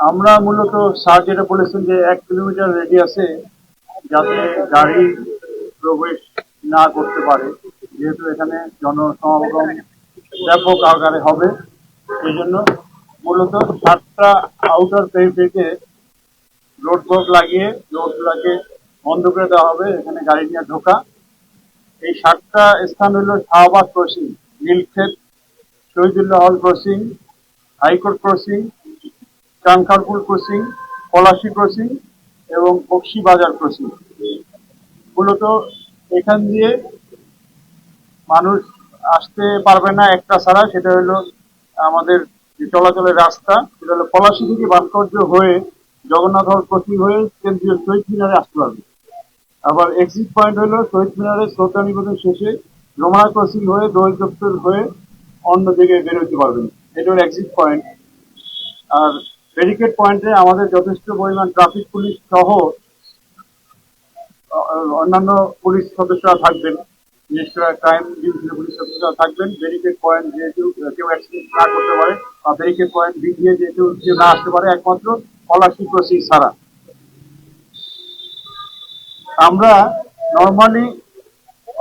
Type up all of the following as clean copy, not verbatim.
আমরা মূলত স্যার যেটা বলেছেন যে 1 কিলোমিটার রেডিয়াসে যাতে গাড়ি প্রবেশ না করতে পারে, যেহেতু এখানে জনসমাগম ব্যাপক আকারে হবে, সেই জন্য মূলত 7টা আউটার পেরিফেরিতে রোড লাগিয়ে রোডগুলোকে বন্ধ করে দেওয়া হবে এখানে গাড়ি নিয়ে ঢোকা। এই 7টা স্থান হলো Shahbag crossing, Nilkhet, Shahidullah hall crossing, high court crossing, Kankharpul crossing, Palashi crossing এবং বক্সিবাজার ক্রসিং। মূলত এখান দিয়ে মানুষ আসতে পারবে না একটা ছাড়া, সেটা হলো আমাদের যে চলাচলের রাস্তা, সেটা হলো পলাশী থেকে ভাস্কর্য হয়ে জগন্নাথ হল ক্রসিং হয়ে কেন্দ্রীয় শহীদ মিনারে আসতে পারবে। আবার এক্সিট পয়েন্ট হলো শহীদ মিনারে শ্রদ্ধা নিবেদন শেষে রোমানা ক্রসিং হয়ে দোল দপ্তর হয়ে অন্য দিকে বেরোতে পারবেন। এটা হলো এক্সিট পয়েন্ট। আর ব্যারিকেড পয়েন্টে আমাদের যথেষ্ট পরিমাণ ট্রাফিক পুলিশ সহ অন্যান্য পুলিশ সদস্যরা থাকবেন, বিশেষ করে ক্রাইম ডিভিশনের পুলিশ সদস্যরা থাকবেন। ব্যারিকেড পয়েন্ট যেহেতু কেউ অ্যাক্সিডেন্ট না করতে পারে, বা ব্যারিকেড পয়েন্ট দিক দিয়ে যেহেতু কেউ না আসতে পারে একমাত্র পলাশী ক্রসিং ছাড়া। আমরা নর্মালি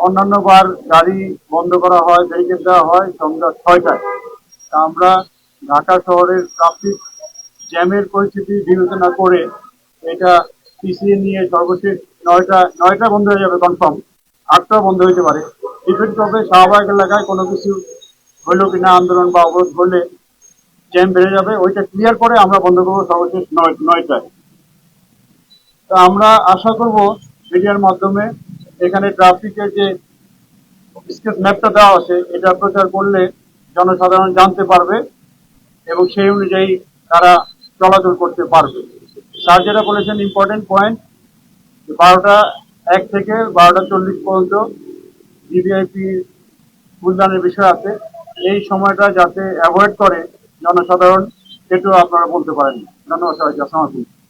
অন্যান্য বার গাড়ি বন্ধ করা হয়, ব্যারিকেড দেওয়া হয় সন্ধ্যা 6টায়। আমরা ঢাকা শহরের ট্রাফিক জ্যামের পরিস্থিতি বিবেচনা করে এটা পিছিয়ে নিয়ে সর্বশেষ 9টা বন্ধ হয়ে যাবে কনফার্ম, 8টাও বন্ধ হইতে পারে। ডিপেন্ড করবে শাহবাগ এলাকায় কোনো কিছু হইলো কিনা, আন্দোলন বা অবরোধ হলে জ্যাম বেড়ে যাবে, ওইটা ক্লিয়ার করে আমরা বন্ধ করবো সর্বশেষ 9টায়। তো আমরা আশা করব মিডিয়ার মাধ্যমে এখানে ট্রাফিকের যে স্কেচ ম্যাপটা দেওয়া আছে এটা প্রচার করলে জনসাধারণ জানতে পারবে এবং সেই অনুযায়ী তারা চলাচল করতে পারবে। স্যার যেটা বলেছেন ইম্পর্টেন্ট পয়েন্ট, 12টা 1 থেকে 12টা 40 পর্যন্ত ভিভিআইপি মূল্যায়নের বিষয় আছে। এই সময়টা যাতে অ্যাভয়েড করে জনসাধারণ, সেটাও আপনারা বলতে পারেন। ধন্যবাদ সবাইকে। আসসালামু আলাইকুম।